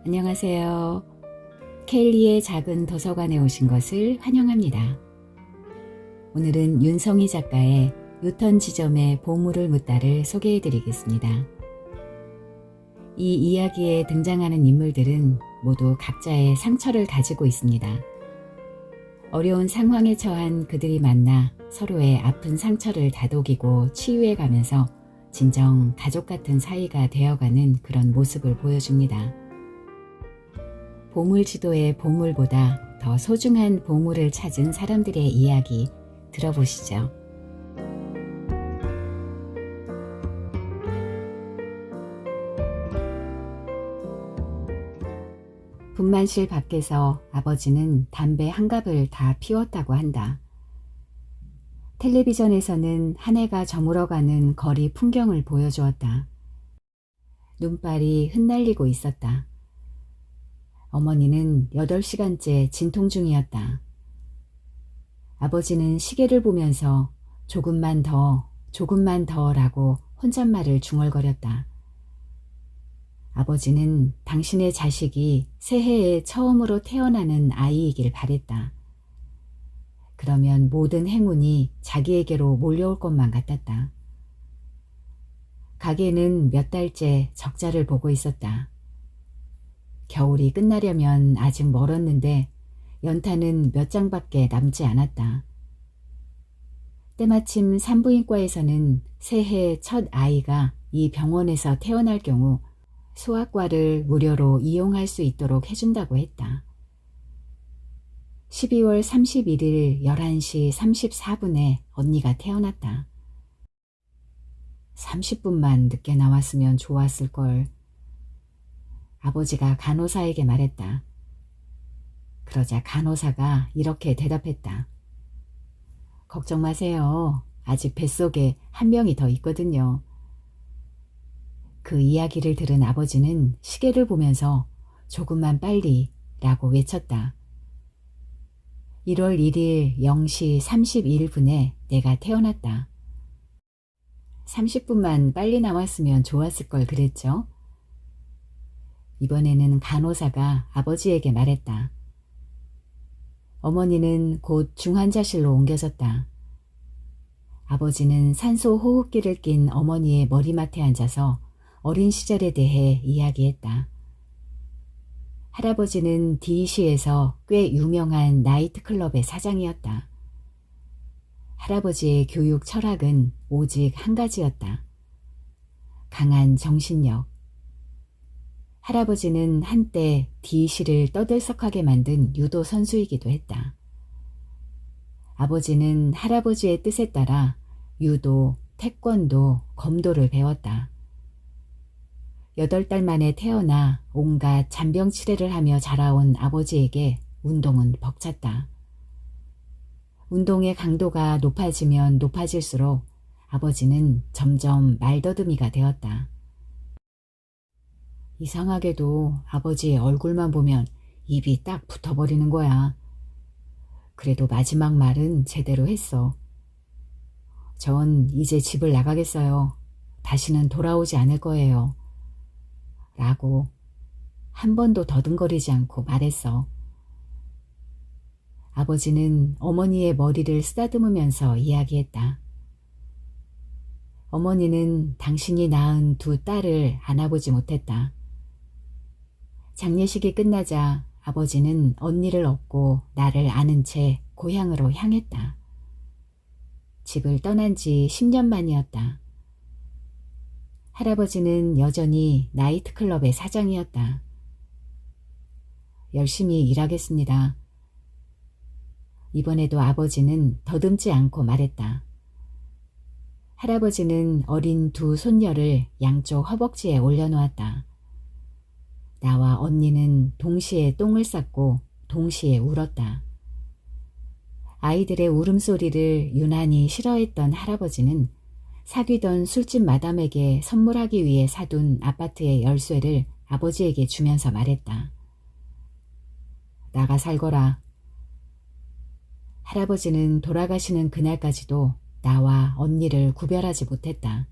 안녕하세요. 켈리의 작은 도서관에 오신 것을 환영합니다. 오늘은 윤성희 작가의 유턴 지점의 보물을 묻다를 소개해 드리겠습니다. 이 이야기에 등장하는 인물들은 모두 각자의 상처를 가지고 있습니다. 어려운 상황에 처한 그들이 만나 서로의 아픈 상처를 다독이고 치유해 가면서 진정 가족 같은 사이가 되어가는 그런 모습을 보여줍니다. 보물지도의 보물보다 더 소중한 보물을 찾은 사람들의 이야기 들어보시죠. 분만실 밖에서 아버지는 담배 한 갑을 다 피웠다고 한다. 텔레비전에서는 한 해가 저물어가는 거리 풍경을 보여주었다. 눈발이 흩날리고 있었다. 어머니는 8시간째 진통 중이었다. 아버지는 시계를 보면서 조금만 더 라고 혼잣말을 중얼거렸다. 아버지는 당신의 자식이 새해에 처음으로 태어나는 아이이길 바랬다. 그러면 모든 행운이 자기에게로 몰려올 것만 같았다. 가게는 몇 달째 적자를 보고 있었다. 겨울이 끝나려면 아직 멀었는데 연탄은 몇 장밖에 남지 않았다. 때마침 산부인과에서는 새해 첫 아이가 이 병원에서 태어날 경우 소아과를 무료로 이용할 수 있도록 해준다고 했다. 12월 31일 11시 34분에 언니가 태어났다. 30분만 늦게 나왔으면 좋았을걸. 아버지가 간호사에게 말했다. 그러자 간호사가 이렇게 대답했다. 걱정 마세요. 아직 뱃속에 한 명이 더 있거든요. 그 이야기를 들은 아버지는 시계를 보면서 조금만 빨리 라고 외쳤다. 1월 1일 0시 31분에 내가 태어났다. 30분만 빨리 나왔으면 좋았을 걸 그랬죠? 이번에는 간호사가 아버지에게 말했다. 어머니는 곧 중환자실로 옮겨졌다. 아버지는 산소 호흡기를 낀 어머니의 머리맡에 앉아서 어린 시절에 대해 이야기했다. 할아버지는 DC에서 꽤 유명한 나이트클럽의 사장이었다. 할아버지의 교육 철학은 오직 한 가지였다. 강한 정신력. 할아버지는 한때 DC를 떠들썩하게 만든 유도 선수이기도 했다. 아버지는 할아버지의 뜻에 따라 유도, 태권도, 검도를 배웠다. 8달 만에 태어나 온갖 잔병치레를 하며 자라온 아버지에게 운동은 벅찼다. 운동의 강도가 높아지면 높아질수록 아버지는 점점 말더듬이가 되었다. 이상하게도 아버지의 얼굴만 보면 입이 딱 붙어버리는 거야. 그래도 마지막 말은 제대로 했어. 전 이제 집을 나가겠어요. 다시는 돌아오지 않을 거예요. 라고 한 번도 더듬거리지 않고 말했어. 아버지는 어머니의 머리를 쓰다듬으면서 이야기했다. 어머니는 당신이 낳은 2딸을 안아보지 못했다. 장례식이 끝나자 아버지는 언니를 업고 나를 안은 채 고향으로 향했다. 집을 떠난 지 10년 만이었다. 할아버지는 여전히 나이트클럽의 사장이었다. 열심히 일하겠습니다. 이번에도 아버지는 더듬지 않고 말했다. 할아버지는 어린 2 손녀를 양쪽 허벅지에 올려놓았다. 나와 언니는 동시에 똥을 쌌고 동시에 울었다. 아이들의 울음소리를 유난히 싫어했던 할아버지는 사귀던 술집 마담에게 선물하기 위해 사둔 아파트의 열쇠를 아버지에게 주면서 말했다. 나가 살거라. 할아버지는 돌아가시는 그날까지도 나와 언니를 구별하지 못했다.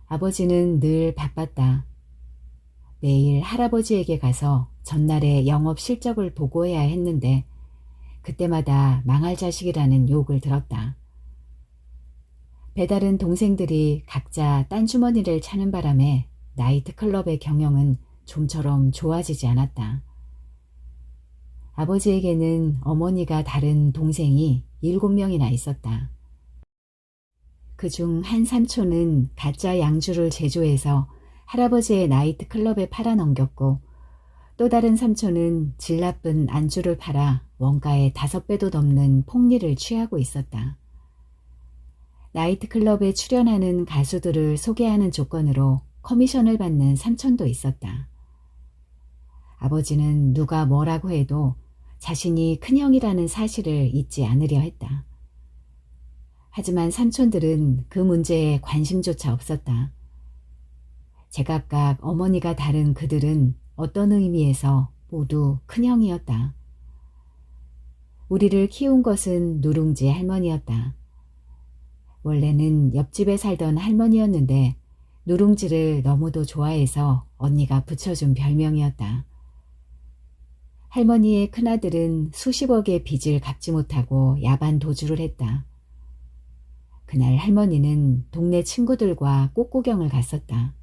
아버지는 늘 바빴다. 내일 할아버지에게 가서 전날의 영업 실적을 보고해야 했는데 그때마다 망할 자식이라는 욕을 들었다. 배다른 동생들이 각자 딴 주머니를 차는 바람에 나이트클럽의 경영은 좀처럼 좋아지지 않았다. 아버지에게는 어머니가 다른 동생이 7명이나 있었다. 그중 한 삼촌은 가짜 양주를 제조해서 할아버지의 나이트클럽에 팔아넘겼고 또 다른 삼촌은 질 나쁜 안주를 팔아 원가의 5배도 넘는 폭리를 취하고 있었다. 나이트클럽에 출연하는 가수들을 소개하는 조건으로 커미션을 받는 삼촌도 있었다. 아버지는 누가 뭐라고 해도 자신이 큰형이라는 사실을 잊지 않으려 했다. 하지만 삼촌들은 그 문제에 관심조차 없었다. 제각각 어머니가 다른 그들은 어떤 의미에서 모두 큰형이었다. 우리를 키운 것은 누룽지 할머니였다. 원래는 옆집에 살던 할머니였는데 누룽지를 너무도 좋아해서 언니가 붙여준 별명이었다. 할머니의 큰아들은 수십억의 빚을 갚지 못하고 야반 도주를 했다. 그날 할머니는 동네 친구들과 꽃구경을 갔었다.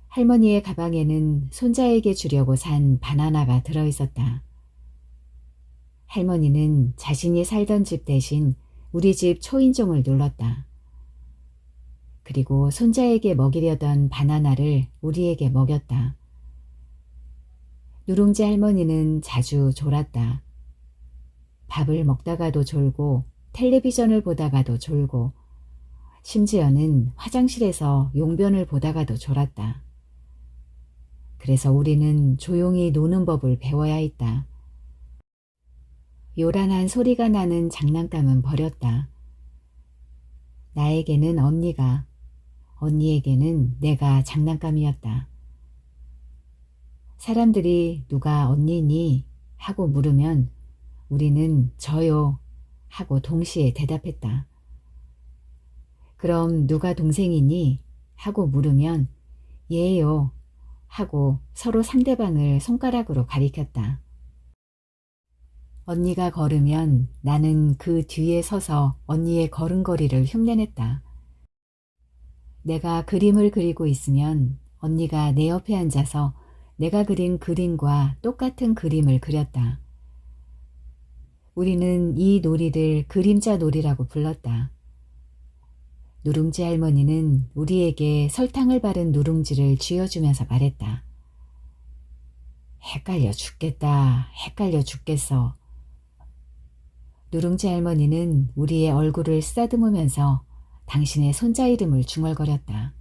할머니의 가방에는 손자에게 주려고 산 바나나가 들어있었다. 할머니는 자신이 살던 집 대신 우리 집 초인종을 눌렀다. 그리고 손자에게 먹이려던 바나나를 우리에게 먹였다. 누룽지 할머니는 자주 졸았다. 밥을 먹다가도 졸고 텔레비전을 보다가도 졸고 심지어는 화장실에서 용변을 보다가도 졸았다. 그래서 우리는 조용히 노는 법을 배워야 했다. 요란한 소리가 나는 장난감은 버렸다. 나에게는 언니가, 언니에게는 내가 장난감이었다. 사람들이 누가 언니니? 하고 물으면 우리는 저요 하고 동시에 대답했다. 그럼 누가 동생이니? 하고 물으면 얘요 하고 서로 상대방을 손가락으로 가리켰다. 언니가 걸으면 나는 그 뒤에 서서 언니의 걸음걸이를 흉내냈다. 내가 그림을 그리고 있으면 언니가 내 옆에 앉아서 내가 그린 그림과 똑같은 그림을 그렸다. 우리는 이 놀이를 그림자 놀이라고 불렀다. 누룽지 할머니는 우리에게 설탕을 바른 누룽지를 쥐어주면서 말했다. 헷갈려 죽겠다. 헷갈려 죽겠어. 누룽지 할머니는 우리의 얼굴을 쓰다듬으면서 당신의 손자 이름을 중얼거렸다.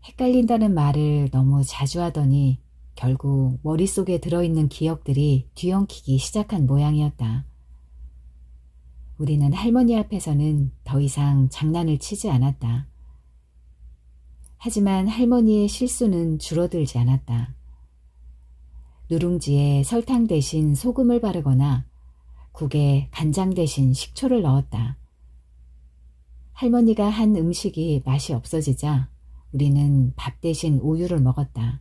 헷갈린다는 말을 너무 자주 하더니 결국 머릿속에 들어있는 기억들이 뒤엉키기 시작한 모양이었다. 우리는 할머니 앞에서는 더 이상 장난을 치지 않았다. 하지만 할머니의 실수는 줄어들지 않았다. 누룽지에 설탕 대신 소금을 바르거나 국에 간장 대신 식초를 넣었다. 할머니가 한 음식이 맛이 없어지자 우리는 밥 대신 우유를 먹었다.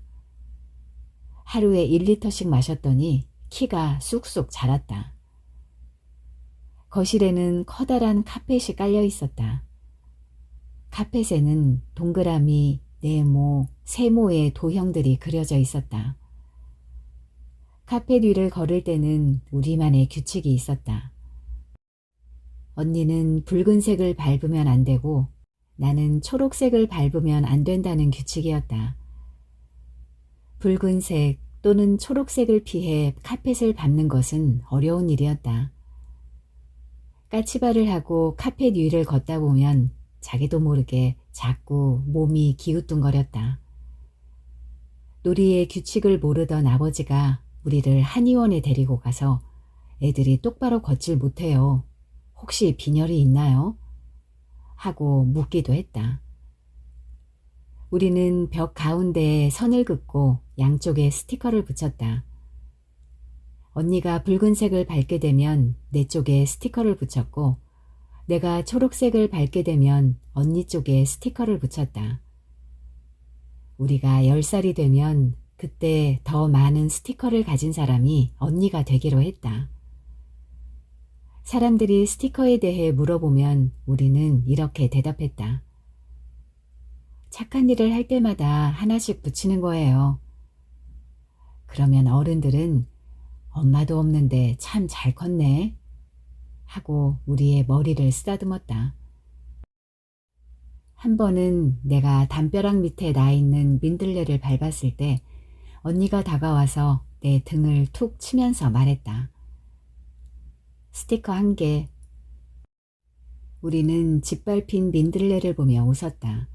하루에 1리터씩 마셨더니 키가 쑥쑥 자랐다. 거실에는 커다란 카펫이 깔려 있었다. 카펫에는 동그라미, 네모, 세모의 도형들이 그려져 있었다. 카펫 위를 걸을 때는 우리만의 규칙이 있었다. 언니는 붉은색을 밟으면 안 되고 나는 초록색을 밟으면 안 된다는 규칙이었다. 붉은색 또는 초록색을 피해 카펫을 밟는 것은 어려운 일이었다. 까치발을 하고 카펫 위를 걷다 보면 자기도 모르게 자꾸 몸이 기우뚱거렸다. 놀이의 규칙을 모르던 아버지가 우리를 한의원에 데리고 가서 애들이 똑바로 걷질 못해요. 혹시 빈혈이 있나요? 하고 묻기도 했다. 우리는 벽 가운데에 선을 긋고 양쪽에 스티커를 붙였다. 언니가 붉은색을 밟게 되면 내 쪽에 스티커를 붙였고 내가 초록색을 밟게 되면 언니 쪽에 스티커를 붙였다. 우리가 10살이 되면 그때 더 많은 스티커를 가진 사람이 언니가 되기로 했다. 사람들이 스티커에 대해 물어보면 우리는 이렇게 대답했다. 착한 일을 할 때마다 하나씩 붙이는 거예요. 그러면 어른들은 엄마도 없는데 참 잘 컸네 하고 우리의 머리를 쓰다듬었다. 한 번은 내가 담벼락 밑에 나 있는 민들레를 밟았을 때 언니가 다가와서 내 등을 툭 치면서 말했다. 스티커 1개. 우리는 짓밟힌 민들레를 보며 웃었다.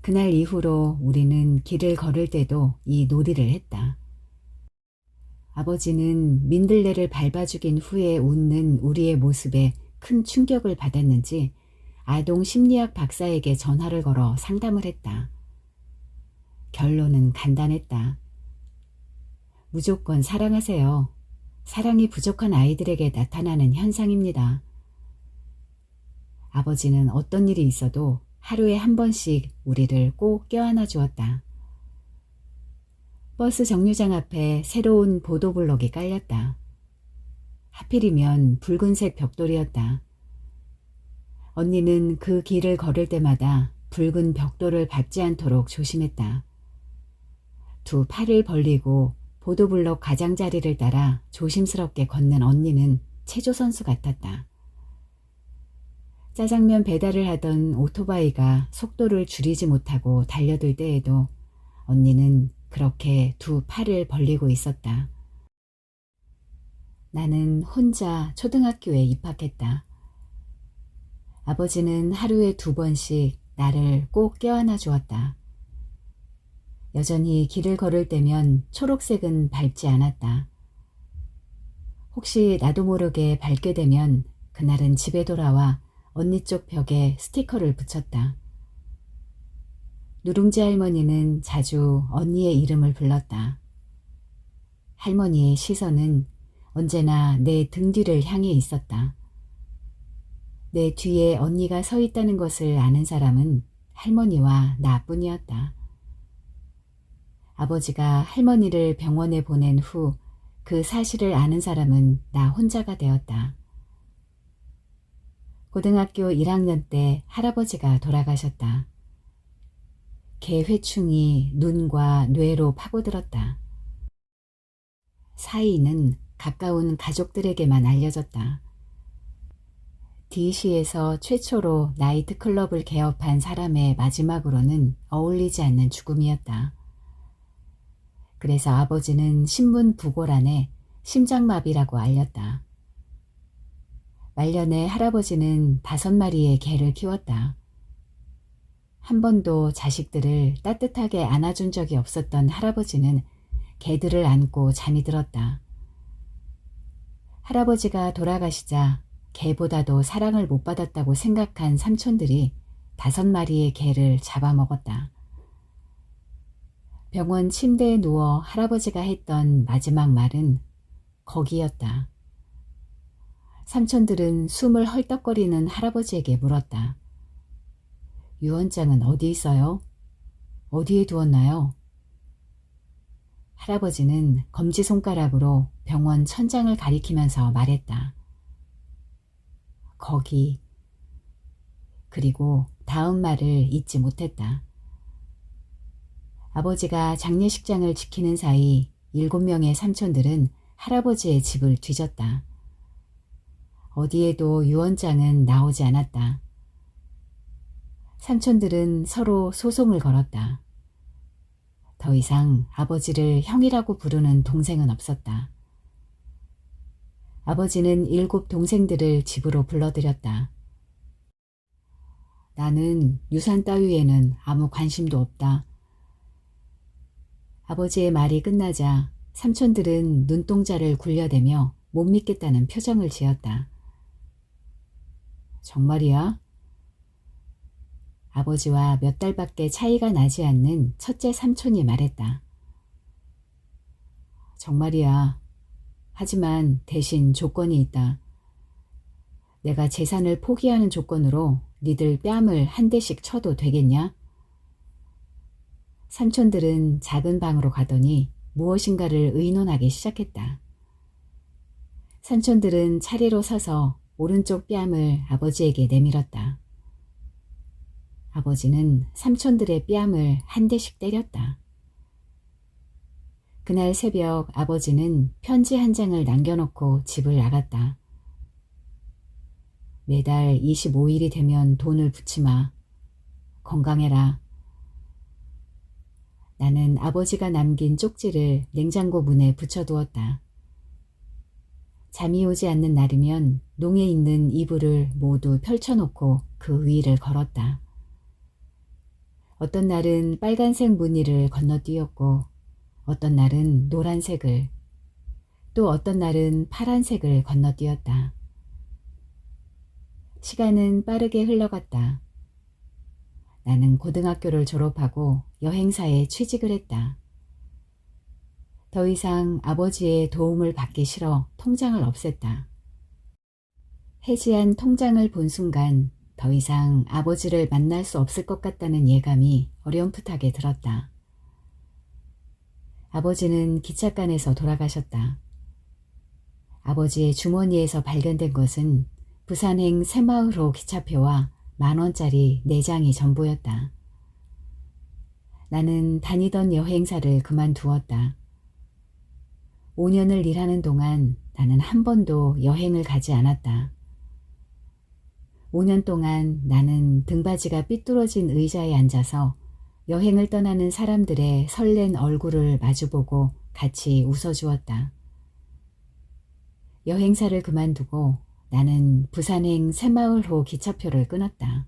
그날 이후로 우리는 길을 걸을 때도 이 놀이를 했다. 아버지는 민들레를 밟아 죽인 후에 웃는 우리의 모습에 큰 충격을 받았는지 아동 심리학 박사에게 전화를 걸어 상담을 했다. 결론은 간단했다. 무조건 사랑하세요. 사랑이 부족한 아이들에게 나타나는 현상입니다. 아버지는 어떤 일이 있어도 하루에 한 번씩 우리를 꼭 껴안아 주었다. 버스 정류장 앞에 새로운 보도블록이 깔렸다. 하필이면 붉은색 벽돌이었다. 언니는 그 길을 걸을 때마다 붉은 벽돌을 밟지 않도록 조심했다. 두 팔을 벌리고 보도블록 가장자리를 따라 조심스럽게 걷는 언니는 체조선수 같았다. 짜장면 배달을 하던 오토바이가 속도를 줄이지 못하고 달려들 때에도 언니는 그렇게 두 팔을 벌리고 있었다. 나는 혼자 초등학교에 입학했다. 아버지는 하루에 2번씩 나를 꼭 껴안아 주었다. 여전히 길을 걸을 때면 초록색은 밟지 않았다. 혹시 나도 모르게 밟게 되면 그날은 집에 돌아와 언니 쪽 벽에 스티커를 붙였다. 누룽지 할머니는 자주 언니의 이름을 불렀다. 할머니의 시선은 언제나 내 등 뒤를 향해 있었다. 내 뒤에 언니가 서 있다는 것을 아는 사람은 할머니와 나뿐이었다. 아버지가 할머니를 병원에 보낸 후 그 사실을 아는 사람은 나 혼자가 되었다. 고등학교 1학년 때 할아버지가 돌아가셨다. 개회충이 눈과 뇌로 파고들었다. 사인은 가까운 가족들에게만 알려졌다. DC에서 최초로 나이트클럽을 개업한 사람의 마지막으로는 어울리지 않는 죽음이었다. 그래서 아버지는 신문 부고란에 심장마비라고 알렸다. 말년에 할아버지는 5마리의 개를 키웠다. 한 번도 자식들을 따뜻하게 안아준 적이 없었던 할아버지는 개들을 안고 잠이 들었다. 할아버지가 돌아가시자 개보다도 사랑을 못 받았다고 생각한 삼촌들이 5마리의 개를 잡아먹었다. 병원 침대에 누워 할아버지가 했던 마지막 말은 거기였다. 삼촌들은 숨을 헐떡거리는 할아버지에게 물었다. 유언장은 어디 있어요? 어디에 두었나요? 할아버지는 검지손가락으로 병원 천장을 가리키면서 말했다. 거기. 그리고 다음 말을 잊지 못했다. 아버지가 장례식장을 지키는 사이 7명의 삼촌들은 할아버지의 집을 뒤졌다. 어디에도 유언장은 나오지 않았다. 삼촌들은 서로 소송을 걸었다. 더 이상 아버지를 형이라고 부르는 동생은 없었다. 아버지는 7 동생들을 집으로 불러들였다. 나는 유산 따위에는 아무 관심도 없다. 아버지의 말이 끝나자 삼촌들은 눈동자를 굴려대며 못 믿겠다는 표정을 지었다. 정말이야? 아버지와 몇 달밖에 차이가 나지 않는 첫째 삼촌이 말했다. 정말이야. 하지만 대신 조건이 있다. 내가 재산을 포기하는 조건으로 니들 뺨을 한 대씩 쳐도 되겠냐? 삼촌들은 작은 방으로 가더니 무엇인가를 의논하기 시작했다. 삼촌들은 차례로 서서 오른쪽 뺨을 아버지에게 내밀었다. 아버지는 삼촌들의 뺨을 한 대씩 때렸다. 그날 새벽 아버지는 편지 한 장을 남겨놓고 집을 나갔다. 매달 25일이 되면 돈을 붙이마. 건강해라. 나는 아버지가 남긴 쪽지를 냉장고 문에 붙여두었다. 잠이 오지 않는 날이면 농에 있는 이불을 모두 펼쳐놓고 그 위를 걸었다. 어떤 날은 빨간색 무늬를 건너뛰었고 어떤 날은 노란색을, 또 어떤 날은 파란색을 건너뛰었다. 시간은 빠르게 흘러갔다. 나는 고등학교를 졸업하고 여행사에 취직을 했다. 더 이상 아버지의 도움을 받기 싫어 통장을 없앴다. 해지한 통장을 본 순간 더 이상 아버지를 만날 수 없을 것 같다는 예감이 어렴풋하게 들었다. 아버지는 기찻간에서 돌아가셨다. 아버지의 주머니에서 발견된 것은 부산행 새마을호 기차표와 10,000원짜리 4장이 전부였다. 나는 다니던 여행사를 그만두었다. 5년을 일하는 동안 나는 한 번도 여행을 가지 않았다. 5년 동안 나는 등받이가 삐뚤어진 의자에 앉아서 여행을 떠나는 사람들의 설렌 얼굴을 마주보고 같이 웃어주었다. 여행사를 그만두고 나는 부산행 새마을호 기차표를 끊었다.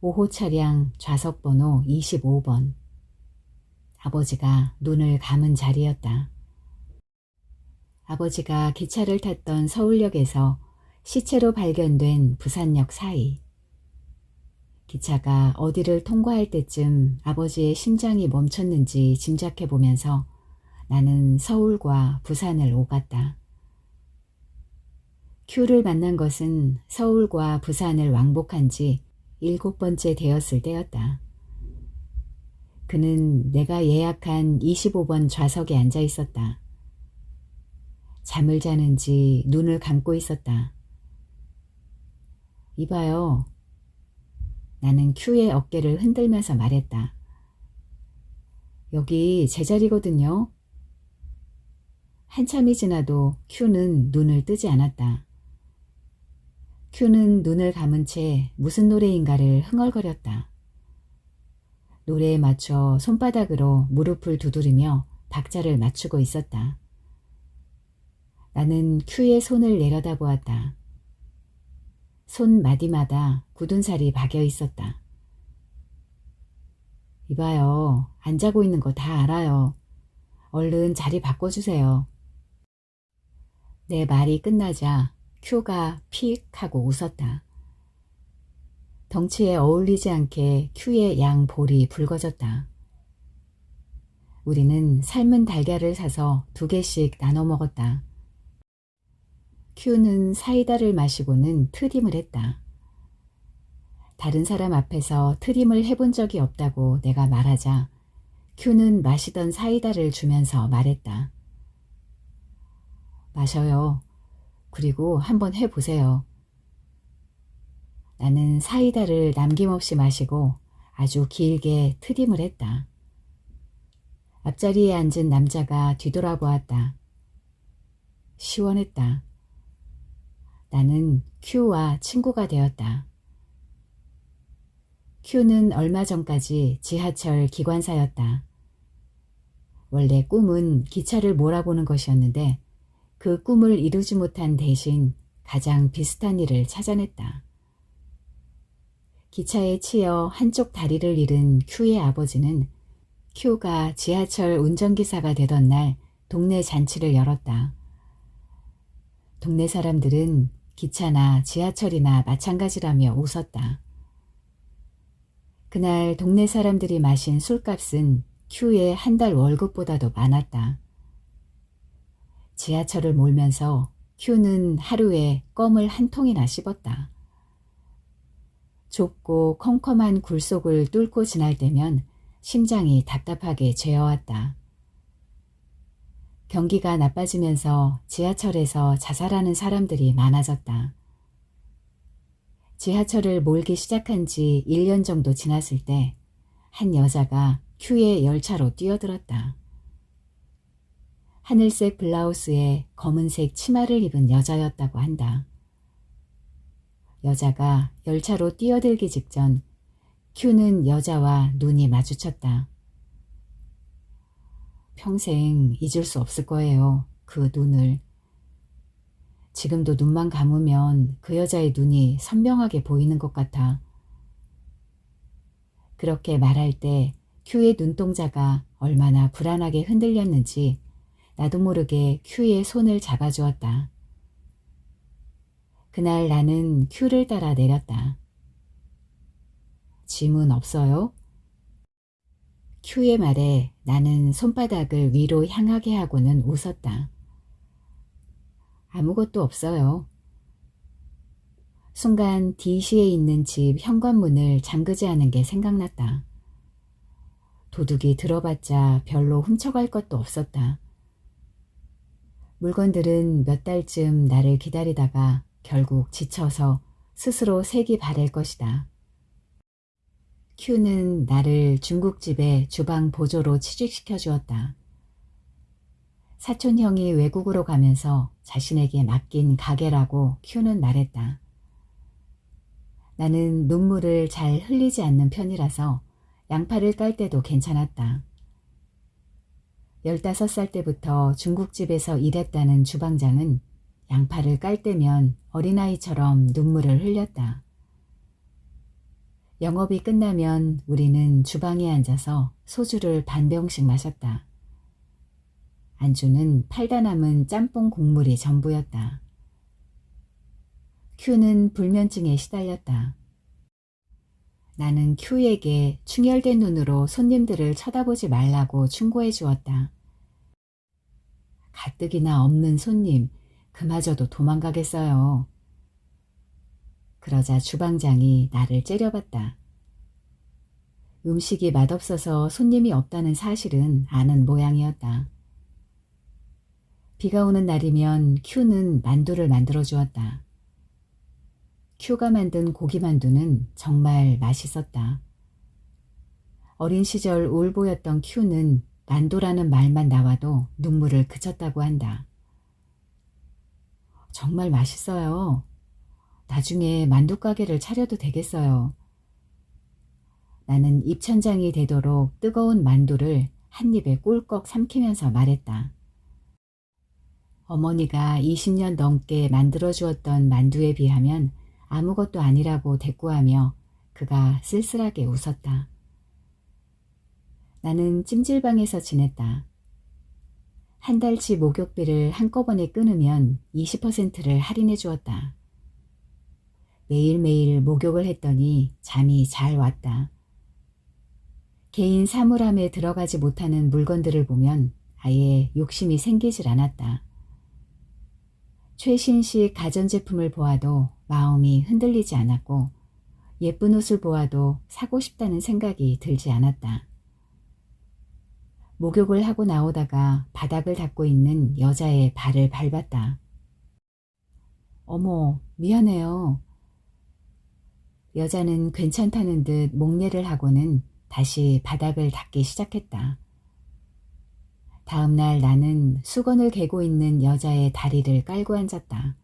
5호 차량 좌석번호 25번. 아버지가 눈을 감은 자리였다. 아버지가 기차를 탔던 서울역에서 시체로 발견된 부산역 사이. 기차가 어디를 통과할 때쯤 아버지의 심장이 멈췄는지 짐작해 보면서 나는 서울과 부산을 오갔다. 큐를 만난 것은 서울과 부산을 왕복한 지 7번째 되었을 때였다. 그는 내가 예약한 25번 좌석에 앉아 있었다. 잠을 자는지 눈을 감고 있었다. 이봐요. 나는 큐의 어깨를 흔들면서 말했다. 여기 제 자리거든요. 한참이 지나도 큐는 눈을 뜨지 않았다. 큐는 눈을 감은 채 무슨 노래인가를 흥얼거렸다. 노래에 맞춰 손바닥으로 무릎을 두드리며 박자를 맞추고 있었다. 나는 큐의 손을 내려다보았다. 손마디마다 굳은 살이 박여 있었다. 이봐요. 안 자고 있는 거 다 알아요. 얼른 자리 바꿔주세요. 내 말이 끝나자 큐가 픽 하고 웃었다. 덩치에 어울리지 않게 큐의 양 볼이 붉어졌다. 우리는 삶은 달걀을 사서 2개씩 나눠 먹었다. 큐는 사이다를 마시고는 트림을 했다. 다른 사람 앞에서 트림을 해본 적이 없다고 내가 말하자 큐는 마시던 사이다를 주면서 말했다. 마셔요. 그리고 한번 해보세요. 나는 사이다를 남김없이 마시고 아주 길게 트림을 했다. 앞자리에 앉은 남자가 뒤돌아보았다. 시원했다. 나는 큐와 친구가 되었다. 큐는 얼마 전까지 지하철 기관사였다. 원래 꿈은 기차를 몰아보는 것이었는데 그 꿈을 이루지 못한 대신 가장 비슷한 일을 찾아냈다. 기차에 치여 한쪽 다리를 잃은 큐의 아버지는 큐가 지하철 운전기사가 되던 날 동네 잔치를 열었다. 동네 사람들은 기차나 지하철이나 마찬가지라며 웃었다. 그날 동네 사람들이 마신 술값은 큐의 한 달 월급보다도 많았다. 지하철을 몰면서 큐는 하루에 껌을 1통이나 씹었다. 좁고 컴컴한 굴 속을 뚫고 지날 때면 심장이 답답하게 죄어왔다. 경기가 나빠지면서 지하철에서 자살하는 사람들이 많아졌다. 지하철을 몰기 시작한 지 1년 정도 지났을 때 한 여자가 큐의 열차로 뛰어들었다. 하늘색 블라우스에 검은색 치마를 입은 여자였다고 한다. 여자가 열차로 뛰어들기 직전 큐는 여자와 눈이 마주쳤다. 평생 잊을 수 없을 거예요. 그 눈을. 지금도 눈만 감으면 그 여자의 눈이 선명하게 보이는 것 같아. 그렇게 말할 때 큐의 눈동자가 얼마나 불안하게 흔들렸는지 나도 모르게 큐의 손을 잡아주었다. 그날 나는 큐를 따라 내렸다. 짐은 없어요? 큐의 말에 나는 손바닥을 위로 향하게 하고는 웃었다. 아무것도 없어요. 순간 D시에 있는 집 현관문을 잠그지 않은 게 생각났다. 도둑이 들어봤자 별로 훔쳐갈 것도 없었다. 물건들은 몇 달쯤 나를 기다리다가 결국 지쳐서 스스로 색이 바랄 것이다. 큐는 나를 중국집에 주방 보조로 취직시켜 주었다. 사촌형이 외국으로 가면서 자신에게 맡긴 가게라고 큐는 말했다. 나는 눈물을 잘 흘리지 않는 편이라서 양파를 깔 때도 괜찮았다. 15살 때부터 중국집에서 일했다는 주방장은 양파를 깔 때면 어린아이처럼 눈물을 흘렸다. 영업이 끝나면 우리는 주방에 앉아서 소주를 반 병씩 마셨다. 안주는 팔다 남은 짬뽕 국물이 전부였다. 큐는 불면증에 시달렸다. 나는 큐에게 충혈된 눈으로 손님들을 쳐다보지 말라고 충고해 주었다. 가뜩이나 없는 손님, 그마저도 도망가겠어요. 그러자 주방장이 나를 째려봤다. 음식이 맛없어서 손님이 없다는 사실은 아는 모양이었다. 비가 오는 날이면 큐는 만두를 만들어 주었다. 큐가 만든 고기만두는 정말 맛있었다. 어린 시절 울보였던 큐는 만두라는 말만 나와도 눈물을 그쳤다고 한다. 정말 맛있어요. 나중에 만두 가게를 차려도 되겠어요. 나는 입천장이 되도록 뜨거운 만두를 한 입에 꿀꺽 삼키면서 말했다. 어머니가 20년 넘게 만들어 주었던 만두에 비하면 아무것도 아니라고 대꾸하며 그가 쓸쓸하게 웃었다. 나는 찜질방에서 지냈다. 한 달치 목욕비를 한꺼번에 끊으면 20%를 할인해 주었다. 매일매일 목욕을 했더니 잠이 잘 왔다. 개인 사물함에 들어가지 못하는 물건들을 보면 아예 욕심이 생기질 않았다. 최신식 가전제품을 보아도 마음이 흔들리지 않았고 예쁜 옷을 보아도 사고 싶다는 생각이 들지 않았다. 목욕을 하고 나오다가 바닥을 닦고 있는 여자의 발을 밟았다. 어머, 미안해요. 여자는 괜찮다는 듯 목례를 하고는 다시 바닥을 닦기 시작했다. 다음 날 나는 수건을 개고 있는 여자의 다리를 깔고 앉았다.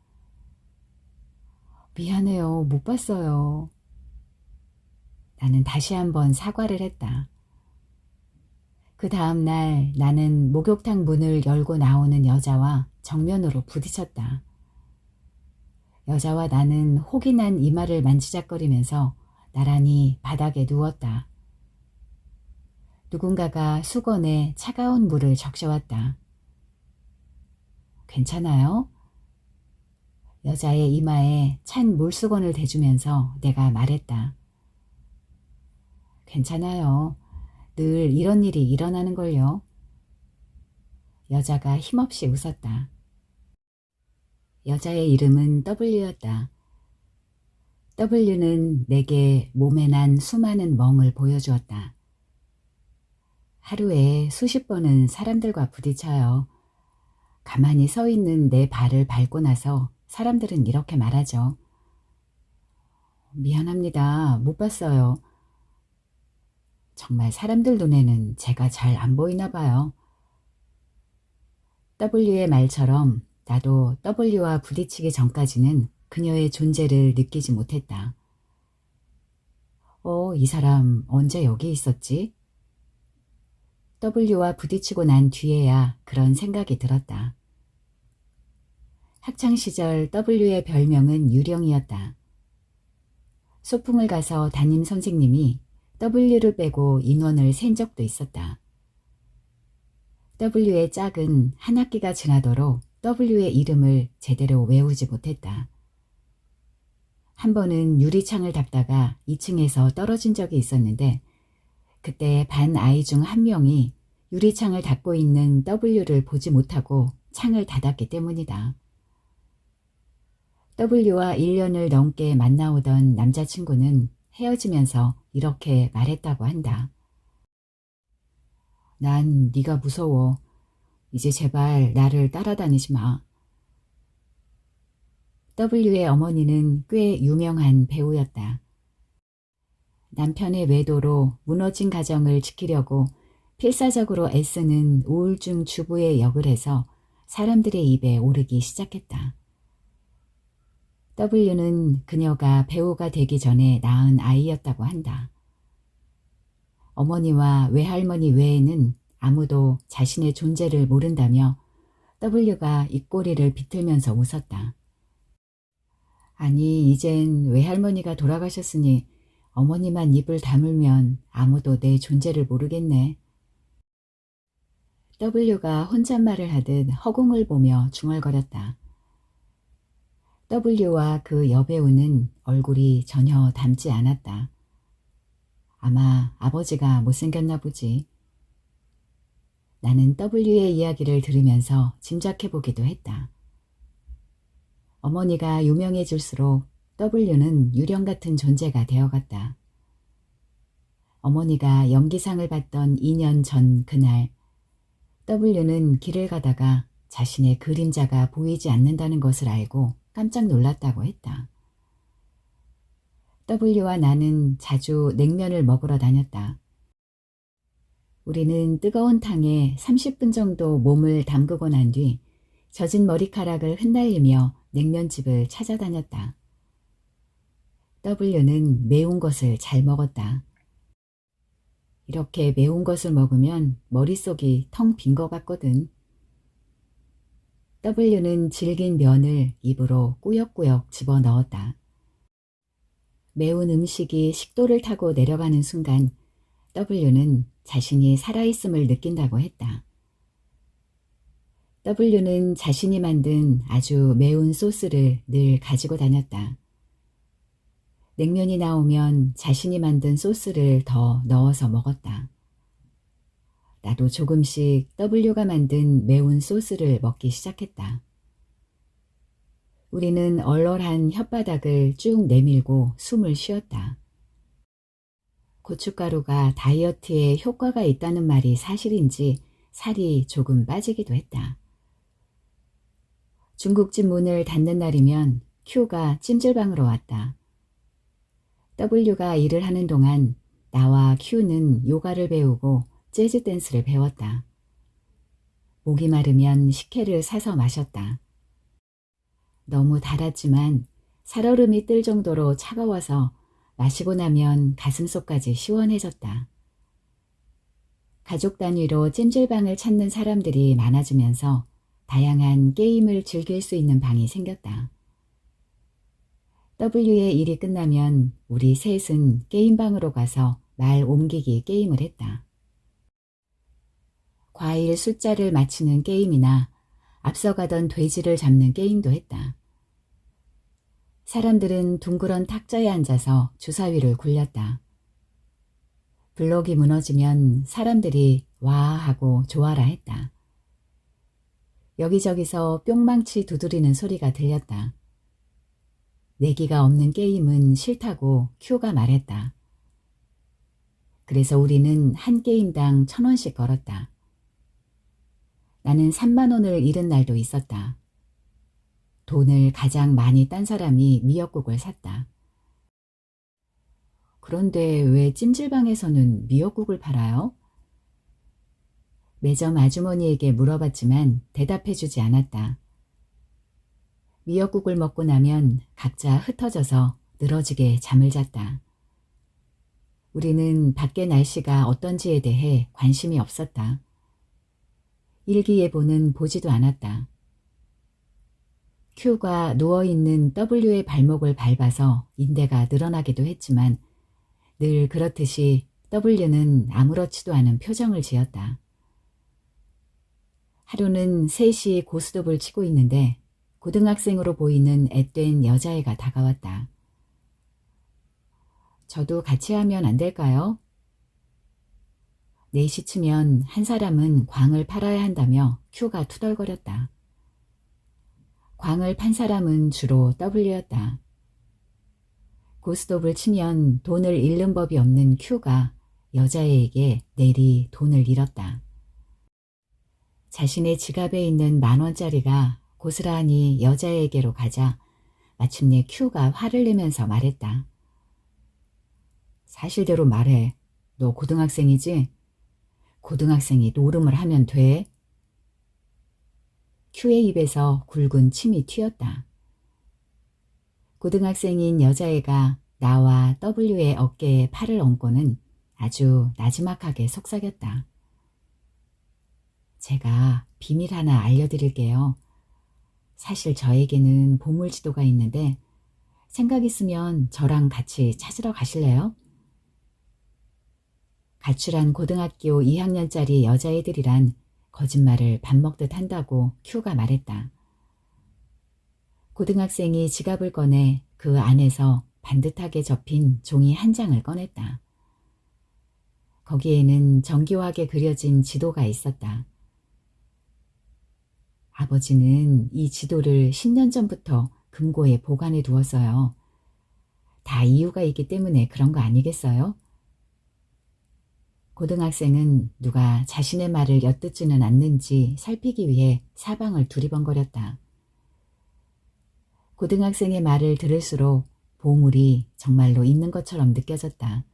미안해요. 못 봤어요. 나는 다시 한번 사과를 했다. 그 다음 날 나는 목욕탕 문을 열고 나오는 여자와 정면으로 부딪혔다. 여자와 나는 혹이 난 이마를 만지작거리면서 나란히 바닥에 누웠다. 누군가가 수건에 차가운 물을 적셔왔다. 괜찮아요? 여자의 이마에 찬 물수건을 대주면서 내가 말했다. 괜찮아요. 늘 이런 일이 일어나는걸요. 여자가 힘없이 웃었다. 여자의 이름은 W였다. W는 내게 몸에 난 수많은 멍을 보여주었다. 하루에 수십 번은 사람들과 부딪혀요. 가만히 서 있는 내 발을 밟고 나서 사람들은 이렇게 말하죠. 미안합니다. 못 봤어요. 정말 사람들 눈에는 제가 잘 안 보이나 봐요. W의 말처럼 나도 W와 부딪히기 전까지는 그녀의 존재를 느끼지 못했다. 이 사람 언제 여기 있었지? W와 부딪히고 난 뒤에야 그런 생각이 들었다. 학창시절 W의 별명은 유령이었다. 소풍을 가서 담임 선생님이 W를 빼고 인원을 센 적도 있었다. W의 짝은 한 학기가 지나도록 W의 이름을 제대로 외우지 못했다. 한 번은 유리창을 닦다가 2층에서 떨어진 적이 있었는데 그때 반 아이 중 한 명이 유리창을 닦고 있는 W를 보지 못하고 창을 닫았기 때문이다. W와 1년을 넘게 만나오던 남자친구는 헤어지면서 이렇게 말했다고 한다. 난 네가 무서워. 이제 제발 나를 따라다니지 마. W의 어머니는 꽤 유명한 배우였다. 남편의 외도로 무너진 가정을 지키려고 필사적으로 애쓰는 우울증 주부의 역을 해서 사람들의 입에 오르기 시작했다. W는 그녀가 배우가 되기 전에 낳은 아이였다고 한다. 어머니와 외할머니 외에는 아무도 자신의 존재를 모른다며 W가 입꼬리를 비틀면서 웃었다. 아니, 이젠 외할머니가 돌아가셨으니 어머니만 입을 다물면 아무도 내 존재를 모르겠네. W가 혼잣말을 하듯 허공을 보며 중얼거렸다. W와 그 여배우는 얼굴이 전혀 닮지 않았다. 아마 아버지가 못생겼나 보지. 나는 W의 이야기를 들으면서 짐작해보기도 했다. 어머니가 유명해질수록 W는 유령 같은 존재가 되어갔다. 어머니가 연기상을 받던 2년 전 그날 W는 길을 가다가 자신의 그림자가 보이지 않는다는 것을 알고 깜짝 놀랐다고 했다. W와 나는 자주 냉면을 먹으러 다녔다. 우리는 뜨거운 탕에 30분 정도 몸을 담그고 난 뒤 젖은 머리카락을 흩날리며 냉면집을 찾아다녔다. W는 매운 것을 잘 먹었다. 이렇게 매운 것을 먹으면 머릿속이 텅 빈 것 같거든. W는 질긴 면을 입으로 꾸역꾸역 집어넣었다. 매운 음식이 식도를 타고 내려가는 순간 W는 자신이 살아있음을 느낀다고 했다. W는 자신이 만든 아주 매운 소스를 늘 가지고 다녔다. 냉면이 나오면 자신이 만든 소스를 더 넣어서 먹었다. 나도 조금씩 W가 만든 매운 소스를 먹기 시작했다. 우리는 얼얼한 혓바닥을 쭉 내밀고 숨을 쉬었다. 고춧가루가 다이어트에 효과가 있다는 말이 사실인지 살이 조금 빠지기도 했다. 중국집 문을 닫는 날이면 Q가 찜질방으로 왔다. W가 일을 하는 동안 나와 Q는 요가를 배우고 재즈 댄스를 배웠다. 목이 마르면 식혜를 사서 마셨다. 너무 달았지만 살얼음이 뜰 정도로 차가워서 마시고 나면 가슴속까지 시원해졌다. 가족 단위로 찜질방을 찾는 사람들이 많아지면서 다양한 게임을 즐길 수 있는 방이 생겼다. W의 일이 끝나면 우리 셋은 게임방으로 가서 말 옮기기 게임을 했다. 과일 숫자를 맞히는 게임이나 앞서가던 돼지를 잡는 게임도 했다. 사람들은 둥그런 탁자에 앉아서 주사위를 굴렸다. 블록이 무너지면 사람들이 와 하고 좋아라 했다. 여기저기서 뿅망치 두드리는 소리가 들렸다. 내기가 없는 게임은 싫다고 Q가 말했다. 그래서 우리는 한 게임당 1,000원씩 걸었다. 나는 3만 원을 잃은 날도 있었다. 돈을 가장 많이 딴 사람이 미역국을 샀다. 그런데 왜 찜질방에서는 미역국을 팔아요? 매점 아주머니에게 물어봤지만 대답해주지 않았다. 미역국을 먹고 나면 각자 흩어져서 늘어지게 잠을 잤다. 우리는 밖의 날씨가 어떤지에 대해 관심이 없었다. 일기예보는 보지도 않았다. Q가 누워있는 W의 발목을 밟아서 인대가 늘어나기도 했지만 늘 그렇듯이 W는 아무렇지도 않은 표정을 지었다. 하루는 셋이 고스톱을 치고 있는데 고등학생으로 보이는 앳된 여자애가 다가왔다. 저도 같이 하면 안 될까요? 넷이 치면 한 사람은 광을 팔아야 한다며 Q가 투덜거렸다. 광을 판 사람은 주로 W였다. 고스톱을 치면 돈을 잃는 법이 없는 Q가 여자애에게 내리 돈을 잃었다. 자신의 지갑에 있는 10,000원짜리가 고스란히 여자에게로 가자 마침내 Q가 화를 내면서 말했다. 사실대로 말해. 너 고등학생이지? 고등학생이 노름을 하면 돼? Q의 입에서 굵은 침이 튀었다. 고등학생인 여자애가 나와 W의 어깨에 팔을 얹고는 아주 나지막하게 속삭였다. 제가 비밀 하나 알려드릴게요. 사실 저에게는 보물지도가 있는데 생각 있으면 저랑 같이 찾으러 가실래요? 가출한 고등학교 2학년짜리 여자애들이란 거짓말을 밥 먹듯 한다고 Q가 말했다. 고등학생이 지갑을 꺼내 그 안에서 반듯하게 접힌 종이 한 장을 꺼냈다. 거기에는 정교하게 그려진 지도가 있었다. 아버지는 이 지도를 10년 전부터 금고에 보관해 두었어요. 다 이유가 있기 때문에 그런 거 아니겠어요? 고등학생은 누가 자신의 말을 엿듣지는 않는지 살피기 위해 사방을 두리번거렸다. 고등학생의 말을 들을수록 보물이 정말로 있는 것처럼 느껴졌다.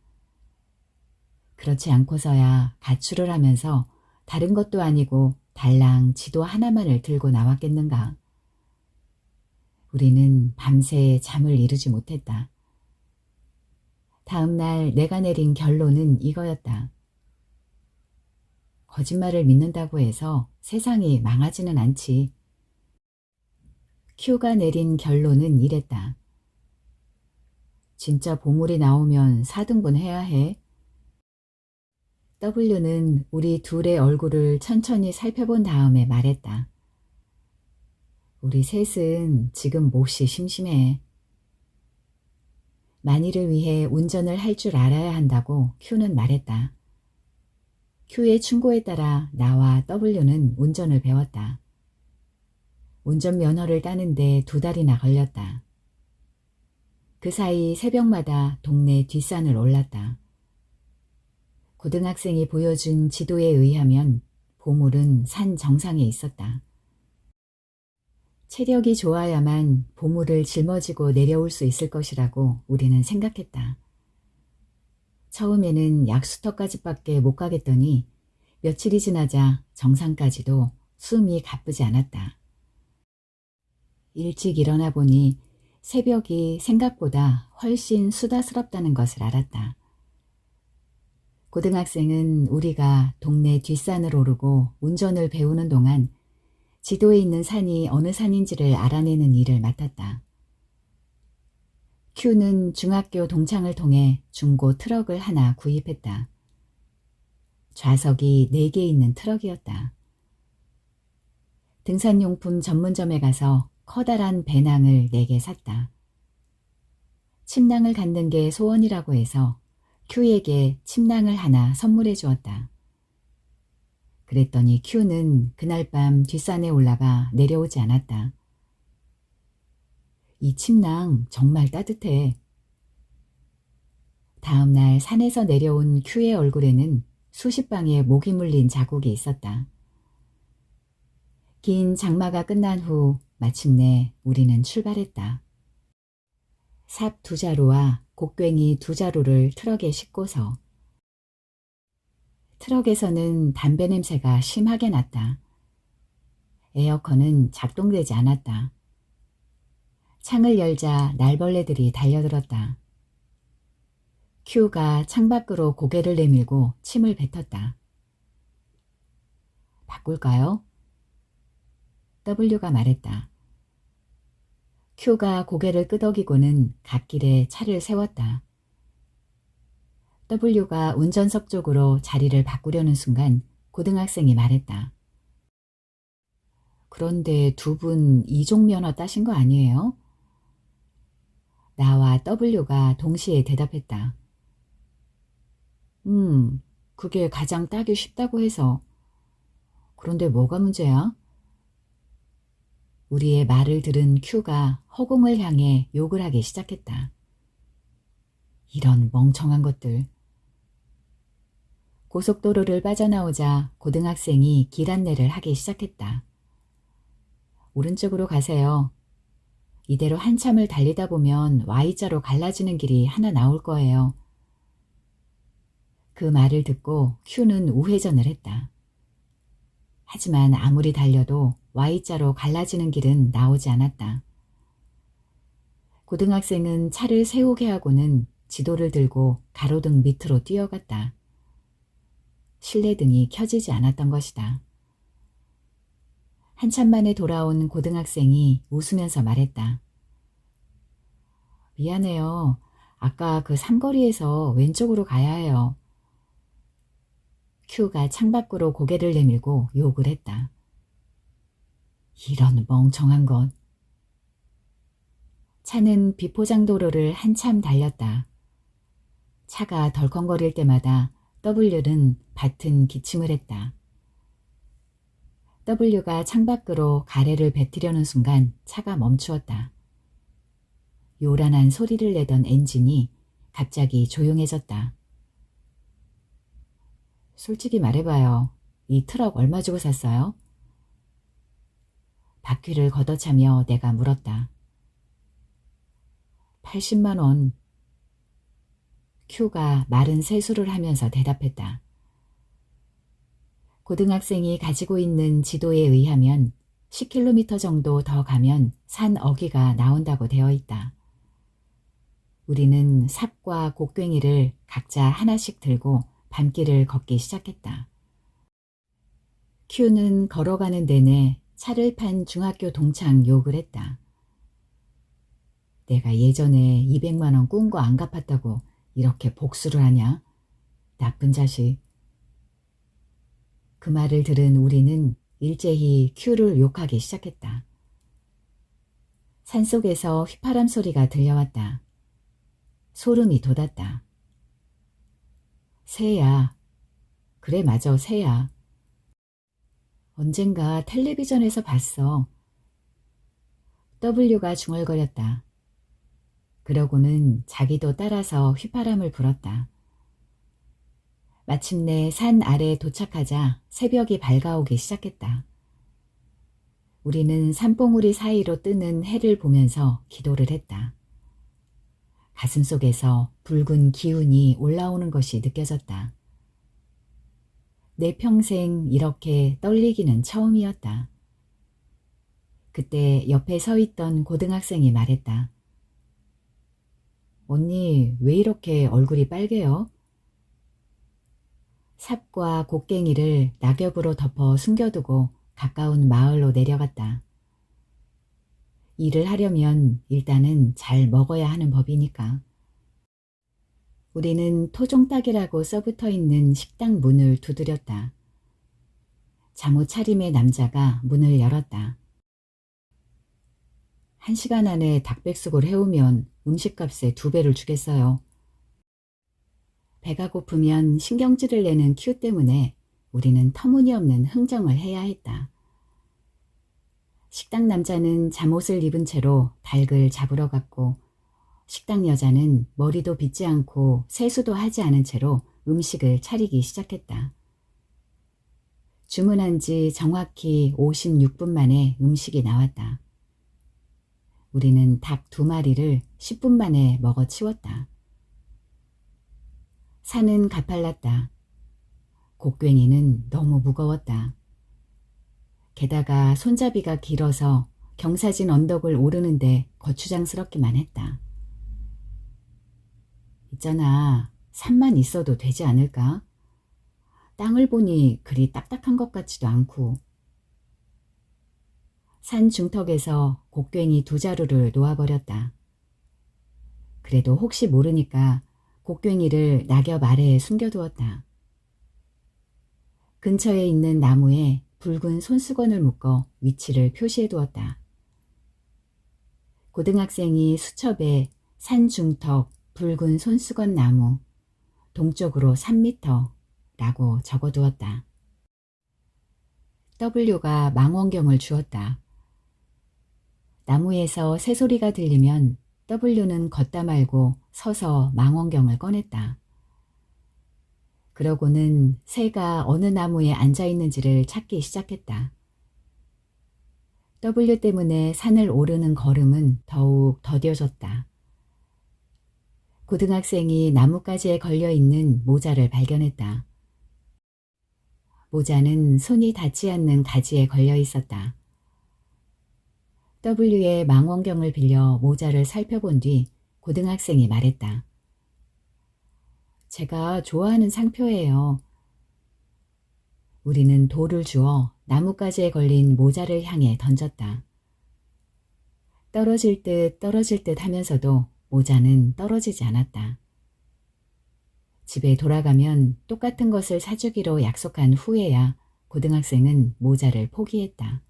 그렇지 않고서야 가출을 하면서 다른 것도 아니고 달랑 지도 하나만을 들고 나왔겠는가. 우리는 밤새 잠을 이루지 못했다. 다음 날 내가 내린 결론은 이거였다. 거짓말을 믿는다고 해서 세상이 망하지는 않지. Q가 내린 결론은 이랬다. 진짜 보물이 나오면 4등분 해야 해. W는 우리 둘의 얼굴을 천천히 살펴본 다음에 말했다. 우리 셋은 지금 몹시 심심해. 만일을 위해 운전을 할 줄 알아야 한다고 Q는 말했다. Q의 충고에 따라 나와 W는 운전을 배웠다. 운전면허를 따는데 2달이나 걸렸다. 그 사이 새벽마다 동네 뒷산을 올랐다. 고등학생이 보여준 지도에 의하면 보물은 산 정상에 있었다. 체력이 좋아야만 보물을 짊어지고 내려올 수 있을 것이라고 우리는 생각했다. 처음에는 약수터까지밖에 못 가겠더니 며칠이 지나자 정상까지도 숨이 가쁘지 않았다. 일찍 일어나 보니 새벽이 생각보다 훨씬 수다스럽다는 것을 알았다. 고등학생은 우리가 동네 뒷산을 오르고 운전을 배우는 동안 지도에 있는 산이 어느 산인지를 알아내는 일을 맡았다. Q는 중학교 동창을 통해 중고 트럭을 하나 구입했다. 좌석이 4개 있는 트럭이었다. 등산용품 전문점에 가서 커다란 배낭을 4개 샀다. 침낭을 갖는 게 소원이라고 해서 Q에게 침낭을 하나 선물해 주었다. 그랬더니 Q는 그날 밤 뒷산에 올라가 내려오지 않았다. 이 침낭 정말 따뜻해. 다음 날 산에서 내려온 큐의 얼굴에는 수십 방의 모기 물린 자국이 있었다. 긴 장마가 끝난 후 마침내 우리는 출발했다. 삽 2자루와 곡괭이 2자루를 트럭에 싣고서. 트럭에서는 담배 냄새가 심하게 났다. 에어컨은 작동되지 않았다. 창을 열자 날벌레들이 달려들었다. 큐가 창밖으로 고개를 내밀고 침을 뱉었다. 바꿀까요? W가 말했다. 큐가 고개를 끄덕이고는 갓길에 차를 세웠다. W가 운전석 쪽으로 자리를 바꾸려는 순간 고등학생이 말했다. 그런데 두 분 이종 면허 따신 거 아니에요? 나와 W가 동시에 대답했다. 그게 가장 따기 쉽다고 해서. 그런데 뭐가 문제야? 우리의 말을 들은 큐가 허공을 향해 욕을 하기 시작했다. 이런 멍청한 것들. 고속도로를 빠져나오자 고등학생이 길 안내를 하기 시작했다. 오른쪽으로 가세요. 이대로 한참을 달리다 보면 Y자로 갈라지는 길이 하나 나올 거예요. 그 말을 듣고 큐는 우회전을 했다. 하지만 아무리 달려도 Y자로 갈라지는 길은 나오지 않았다. 고등학생은 차를 세우게 하고는 지도를 들고 가로등 밑으로 뛰어갔다. 실내등이 켜지지 않았던 것이다. 한참 만에 돌아온 고등학생이 웃으면서 말했다. 미안해요. 아까 그 삼거리에서 왼쪽으로 가야 해요. 큐가 창밖으로 고개를 내밀고 욕을 했다. 이런 멍청한 것. 차는 비포장도로를 한참 달렸다. 차가 덜컹거릴 때마다 W는 밭은 기침을 했다. W가 창밖으로 가래를 뱉으려는 순간 차가 멈추었다. 요란한 소리를 내던 엔진이 갑자기 조용해졌다. 솔직히 말해봐요. 이 트럭 얼마 주고 샀어요? 바퀴를 걷어차며 내가 물었다. 80만 원. 큐가 마른 세수를 하면서 대답했다. 고등학생이 가지고 있는 지도에 의하면 10km 정도 더 가면 산 어귀가 나온다고 되어 있다. 우리는 삽과 곡괭이를 각자 하나씩 들고 밤길을 걷기 시작했다. 큐는 걸어가는 내내 차를 판 중학교 동창 욕을 했다. 내가 예전에 200만 원 꾼 거 안 갚았다고 이렇게 복수를 하냐? 나쁜 자식. 그 말을 들은 우리는 일제히 큐를 욕하기 시작했다. 산속에서 휘파람 소리가 들려왔다. 소름이 돋았다. 새야. 그래 맞아 새야. 언젠가 텔레비전에서 봤어. W가 중얼거렸다. 그러고는 자기도 따라서 휘파람을 불었다. 마침내 산 아래에 도착하자 새벽이 밝아오기 시작했다. 우리는 산봉우리 사이로 뜨는 해를 보면서 기도를 했다. 가슴속에서 붉은 기운이 올라오는 것이 느껴졌다. 내 평생 이렇게 떨리기는 처음이었다. 그때 옆에 서 있던 고등학생이 말했다. 언니, 왜 이렇게 얼굴이 빨개요? 삽과 곡괭이를 낙엽으로 덮어 숨겨두고 가까운 마을로 내려갔다. 일을 하려면 일단은 잘 먹어야 하는 법이니까. 우리는 토종닭이라고 써붙어 있는 식당 문을 두드렸다. 잠옷 차림의 남자가 문을 열었다. 1시간 안에 닭백숙을 해오면 음식값의 2배를 주겠어요. 배가 고프면 신경질을 내는 큐 때문에 우리는 터무니없는 흥정을 해야 했다. 식당 남자는 잠옷을 입은 채로 닭을 잡으러 갔고 식당 여자는 머리도 빗지 않고 세수도 하지 않은 채로 음식을 차리기 시작했다. 주문한 지 정확히 56분 만에 음식이 나왔다. 우리는 닭 2마리를 10분 만에 먹어 치웠다. 산은 가팔랐다. 곡괭이는 너무 무거웠다. 게다가 손잡이가 길어서 경사진 언덕을 오르는데 거추장스럽기만 했다. 있잖아, 산만 있어도 되지 않을까? 땅을 보니 그리 딱딱한 것 같지도 않고. 산 중턱에서 곡괭이 2자루를 놓아버렸다. 그래도 혹시 모르니까 곡괭이를 낙엽 아래에 숨겨두었다. 근처에 있는 나무에 붉은 손수건을 묶어 위치를 표시해두었다. 고등학생이 수첩에 산 중턱 붉은 손수건 나무 동쪽으로 3m 라고 적어두었다. W가 망원경을 주었다. 나무에서 새소리가 들리면 W는 걷다 말고 서서 망원경을 꺼냈다. 그러고는 새가 어느 나무에 앉아 있는지를 찾기 시작했다. W 때문에 산을 오르는 걸음은 더욱 더뎌졌다. 고등학생이 나뭇가지에 걸려있는 모자를 발견했다. 모자는 손이 닿지 않는 가지에 걸려 있었다. W의 망원경을 빌려 모자를 살펴본 뒤 고등학생이 말했다. 제가 좋아하는 상표예요. 우리는 돌을 주어 나뭇가지에 걸린 모자를 향해 던졌다. 떨어질 듯 하면서도 모자는 떨어지지 않았다. 집에 돌아가면 똑같은 것을 사주기로 약속한 후에야 고등학생은 모자를 포기했다.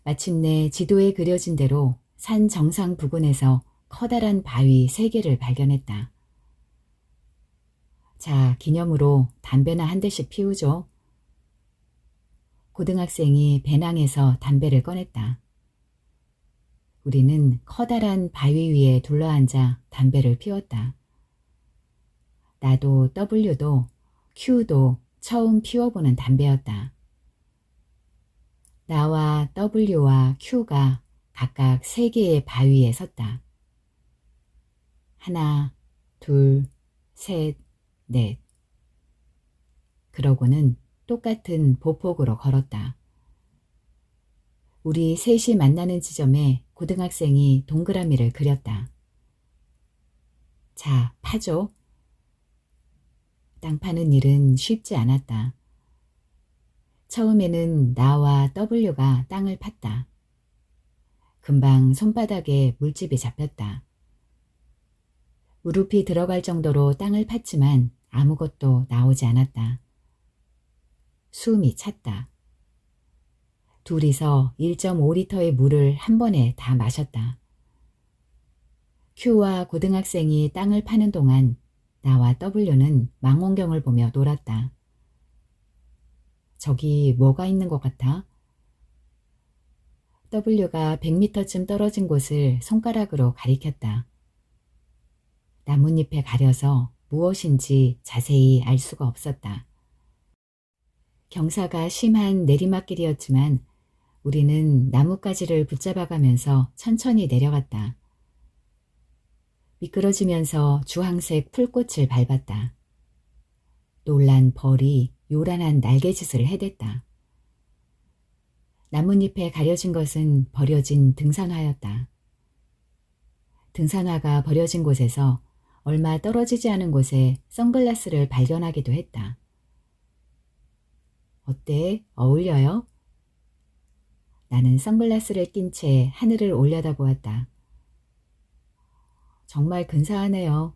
마침내 지도에 그려진 대로 산 정상 부근에서 커다란 바위 3개를 발견했다. 자, 기념으로 담배나 한 대씩 피우죠. 고등학생이 배낭에서 담배를 꺼냈다. 우리는 커다란 바위 위에 둘러앉아 담배를 피웠다. 나도 W도 Q도 처음 피워보는 담배였다. 나와 W와 Q가 각각 3개의 바위에 섰다. 하나, 둘, 셋, 넷. 그러고는 똑같은 보폭으로 걸었다. 우리 셋이 만나는 지점에 고등학생이 동그라미를 그렸다. 자, 파죠. 땅 파는 일은 쉽지 않았다. 처음에는 나와 W가 땅을 팠다. 금방 손바닥에 물집이 잡혔다. 무릎이 들어갈 정도로 땅을 팠지만 아무것도 나오지 않았다. 숨이 찼다. 둘이서 1.5리터의 물을 한 번에 다 마셨다. Q와 고등학생이 땅을 파는 동안 나와 W는 망원경을 보며 놀았다. 저기 뭐가 있는 것 같아? W가 100m쯤 떨어진 곳을 손가락으로 가리켰다. 나뭇잎에 가려서 무엇인지 자세히 알 수가 없었다. 경사가 심한 내리막길이었지만 우리는 나뭇가지를 붙잡아가면서 천천히 내려갔다. 미끄러지면서 주황색 풀꽃을 밟았다. 놀란 벌이 요란한 날개짓을 해댔다. 나뭇잎에 가려진 것은 버려진 등산화였다. 등산화가 버려진 곳에서 얼마 떨어지지 않은 곳에 선글라스를 발견하기도 했다. 어때? 어울려요? 나는 선글라스를 낀 채 하늘을 올려다보았다. 정말 근사하네요.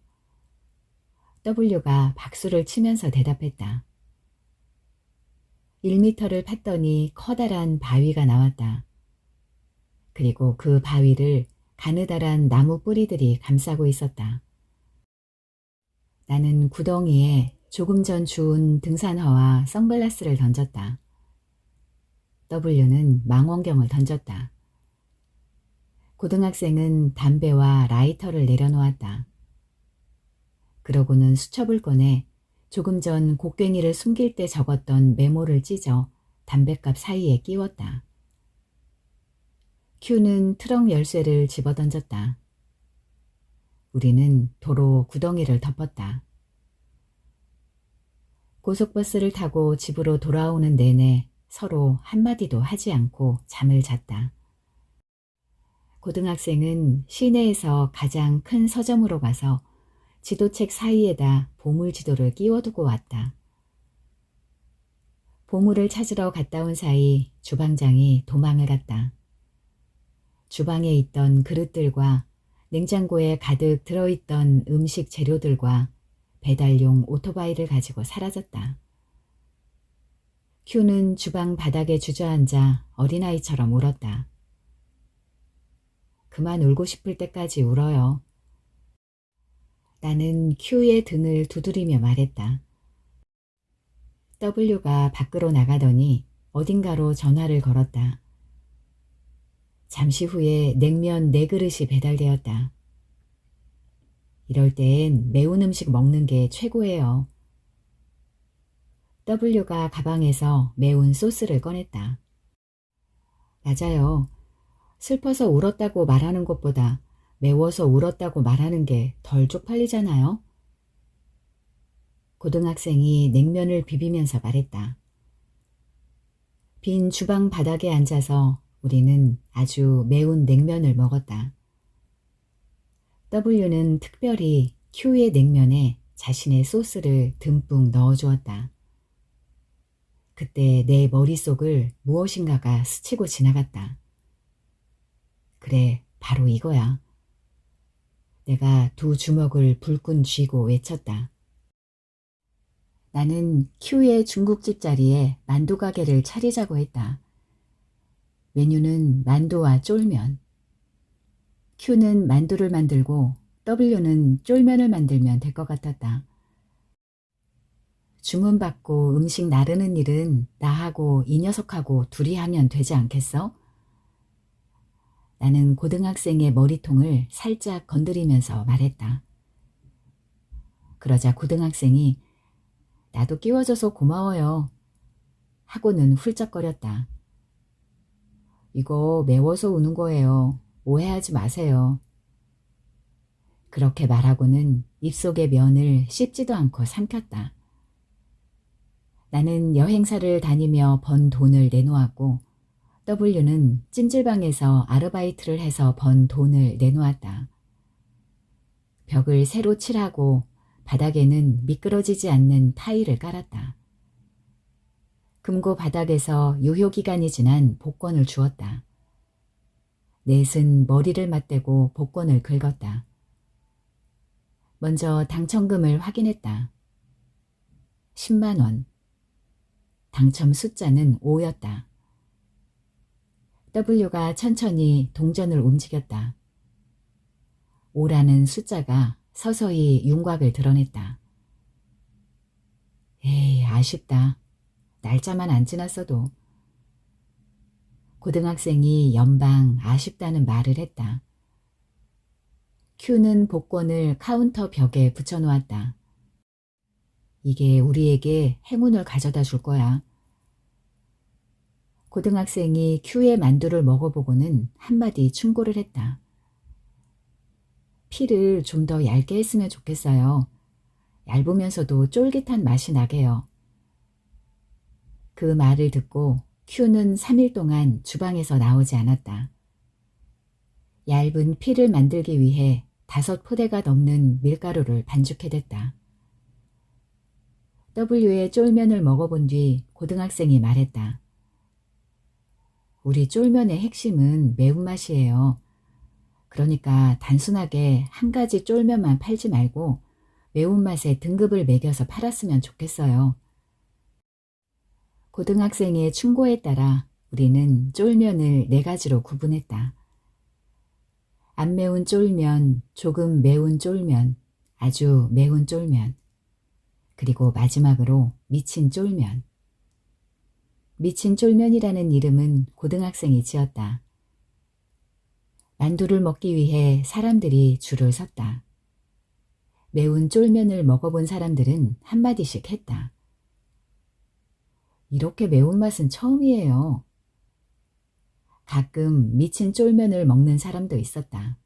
W가 박수를 치면서 대답했다. 1m를 팠더니 커다란 바위가 나왔다. 그리고 그 바위를 가느다란 나무 뿌리들이 감싸고 있었다. 나는 구덩이에 조금 전 주운 등산화와 선글라스를 던졌다. W는 망원경을 던졌다. 고등학생은 담배와 라이터를 내려놓았다. 그러고는 수첩을 꺼내 조금 전 곡괭이를 숨길 때 적었던 메모를 찢어 담뱃갑 사이에 끼웠다. 큐는 트럭 열쇠를 집어던졌다. 우리는 도로 구덩이를 덮었다. 고속버스를 타고 집으로 돌아오는 내내 서로 한마디도 하지 않고 잠을 잤다. 고등학생은 시내에서 가장 큰 서점으로 가서 지도책 사이에다 보물지도를 끼워두고 왔다. 보물을 찾으러 갔다 온 사이 주방장이 도망을 갔다. 주방에 있던 그릇들과 냉장고에 가득 들어있던 음식 재료들과 배달용 오토바이를 가지고 사라졌다. 큐는 주방 바닥에 주저앉아 어린아이처럼 울었다. 그만 울고 싶을 때까지 울어요. 나는 큐의 등을 두드리며 말했다. W가 밖으로 나가더니 어딘가로 전화를 걸었다. 잠시 후에 냉면 4그릇이 배달되었다. 이럴 땐 매운 음식 먹는 게 최고예요. W가 가방에서 매운 소스를 꺼냈다. 맞아요. 슬퍼서 울었다고 말하는 것보다 매워서 울었다고 말하는 게 덜 쪽팔리잖아요. 고등학생이 냉면을 비비면서 말했다. 빈 주방 바닥에 앉아서 우리는 아주 매운 냉면을 먹었다. W는 특별히 Q의 냉면에 자신의 소스를 듬뿍 넣어주었다. 그때 내 머릿속을 무엇인가가 스치고 지나갔다. 그래, 바로 이거야. 내가 두 주먹을 불끈 쥐고 외쳤다. 나는 Q의 중국집 자리에 만두 가게를 차리자고 했다. 메뉴는 만두와 쫄면. Q는 만두를 만들고 W는 쫄면을 만들면 될 것 같았다. 주문받고 음식 나르는 일은 나하고 이 녀석하고 둘이 하면 되지 않겠어? 나는 고등학생의 머리통을 살짝 건드리면서 말했다. 그러자 고등학생이 나도 끼워줘서 고마워요 하고는 훌쩍거렸다. 이거 매워서 우는 거예요. 오해하지 마세요. 그렇게 말하고는 입속의 면을 씹지도 않고 삼켰다. 나는 여행사를 다니며 번 돈을 내놓았고 W는 찜질방에서 아르바이트를 해서 번 돈을 내놓았다. 벽을 새로 칠하고 바닥에는 미끄러지지 않는 타일을 깔았다. 금고 바닥에서 유효기간이 지난 복권을 주었다. 넷은 머리를 맞대고 복권을 긁었다. 먼저 당첨금을 확인했다. 10만 원. 당첨 숫자는 5였다. W가 천천히 동전을 움직였다. 5라는 숫자가 서서히 윤곽을 드러냈다. 에이, 아쉽다. 날짜만 안 지났어도. 고등학생이 연방 아쉽다는 말을 했다. Q는 복권을 카운터 벽에 붙여놓았다. 이게 우리에게 행운을 가져다 줄 거야. 고등학생이 Q의 만두를 먹어보고는 한마디 충고를 했다. 피를 좀 더 얇게 했으면 좋겠어요. 얇으면서도 쫄깃한 맛이 나게요. 그 말을 듣고 Q는 3일 동안 주방에서 나오지 않았다. 얇은 피를 만들기 위해 5포대가 넘는 밀가루를 반죽해댔다. W의 쫄면을 먹어본 뒤 고등학생이 말했다. 우리 쫄면의 핵심은 매운맛이에요. 그러니까 단순하게 한 가지 쫄면만 팔지 말고 매운맛에 등급을 매겨서 팔았으면 좋겠어요. 고등학생의 충고에 따라 우리는 쫄면을 4가지로 구분했다. 안 매운 쫄면, 조금 매운 쫄면, 아주 매운 쫄면, 그리고 마지막으로 미친 쫄면. 미친 쫄면이라는 이름은 고등학생이 지었다. 만두를 먹기 위해 사람들이 줄을 섰다. 매운 쫄면을 먹어본 사람들은 한마디씩 했다. 이렇게 매운맛은 처음이에요. 가끔 미친 쫄면을 먹는 사람도 있었다.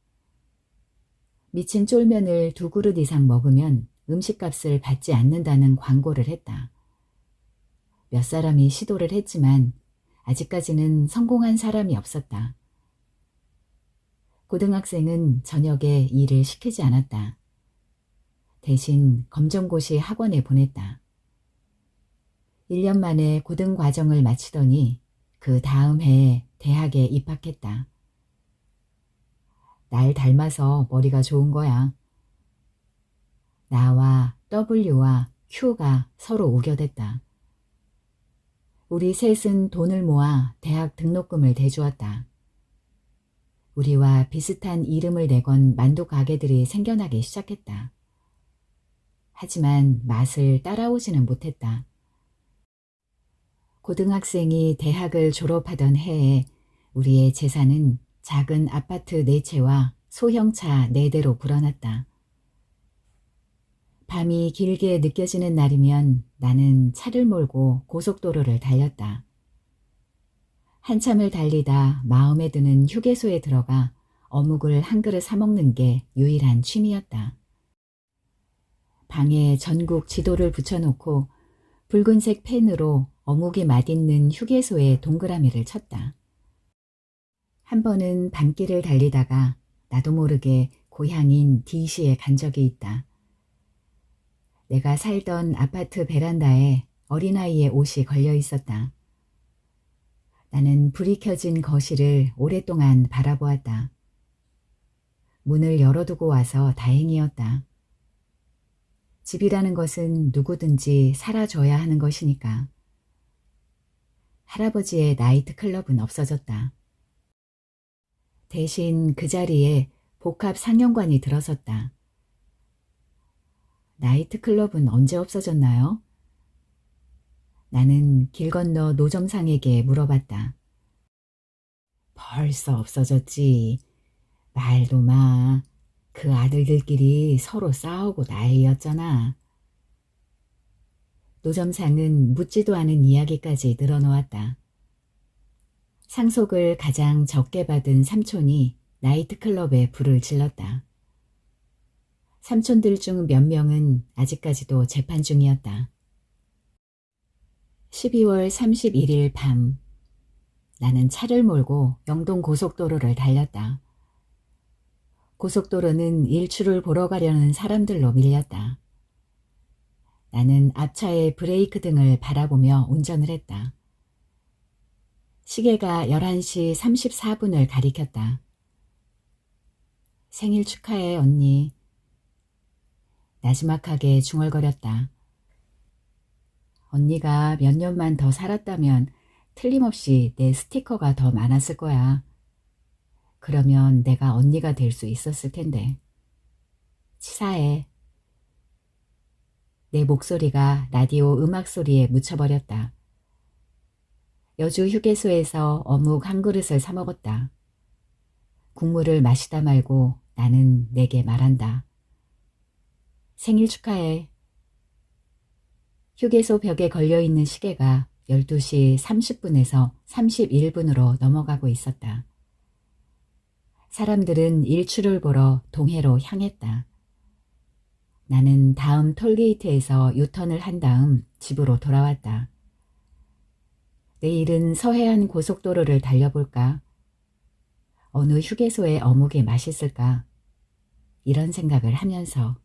미친 쫄면을 2그릇 이상 먹으면 음식값을 받지 않는다는 광고를 했다. 몇 사람이 시도를 했지만 아직까지는 성공한 사람이 없었다. 고등학생은 저녁에 일을 시키지 않았다. 대신 검정고시 학원에 보냈다. 1년 만에 고등과정을 마치더니 그 다음 해에 대학에 입학했다. 날 닮아서 머리가 좋은 거야. 나와 W와 Q가 서로 우겨댔다. 우리 셋은 돈을 모아 대학 등록금을 대주었다. 우리와 비슷한 이름을 내건 만두 가게들이 생겨나기 시작했다. 하지만 맛을 따라오지는 못했다. 고등학생이 대학을 졸업하던 해에 우리의 재산은 작은 아파트 4채와 소형차 4대로 불어났다. 밤이 길게 느껴지는 날이면 나는 차를 몰고 고속도로를 달렸다. 한참을 달리다 마음에 드는 휴게소에 들어가 어묵을 한 그릇 사 먹는 게 유일한 취미였다. 방에 전국 지도를 붙여놓고 붉은색 펜으로 어묵이 맛있는 휴게소에 동그라미를 쳤다. 한 번은 밤길을 달리다가 나도 모르게 고향인 D시에 간 적이 있다. 내가 살던 아파트 베란다에 어린아이의 옷이 걸려 있었다. 나는 불이 켜진 거실을 오랫동안 바라보았다. 문을 열어두고 와서 다행이었다. 집이라는 것은 누구든지 살아줘야 하는 것이니까. 할아버지의 나이트클럽은 없어졌다. 대신 그 자리에 복합 상영관이 들어섰다. 나이트클럽은 언제 없어졌나요? 나는 길 건너 노점상에게 물어봤다. 벌써 없어졌지. 말도 마. 그 아들들끼리 서로 싸우고 난리였잖아. 노점상은 묻지도 않은 이야기까지 늘어놓았다. 상속을 가장 적게 받은 삼촌이 나이트클럽에 불을 질렀다. 삼촌들 중 몇 명은 아직까지도 재판 중이었다. 12월 31일 밤, 나는 차를 몰고 영동 고속도로를 달렸다. 고속도로는 일출을 보러 가려는 사람들로 밀렸다. 나는 앞차의 브레이크 등을 바라보며 운전을 했다. 시계가 11시 34분을 가리켰다. 생일 축하해, 언니. 나지막하게 중얼거렸다. 언니가 몇 년만 더 살았다면 틀림없이 내 스티커가 더 많았을 거야. 그러면 내가 언니가 될 수 있었을 텐데. 치사해. 내 목소리가 라디오 음악 소리에 묻혀버렸다. 여주 휴게소에서 어묵 한 그릇을 사 먹었다. 국물을 마시다 말고 나는 내게 말한다. 생일 축하해. 휴게소 벽에 걸려있는 시계가 12시 30분에서 31분으로 넘어가고 있었다. 사람들은 일출을 보러 동해로 향했다. 나는 다음 톨게이트에서 유턴을 한 다음 집으로 돌아왔다. 내일은 서해안 고속도로를 달려볼까? 어느 휴게소의 어묵이 맛있을까? 이런 생각을 하면서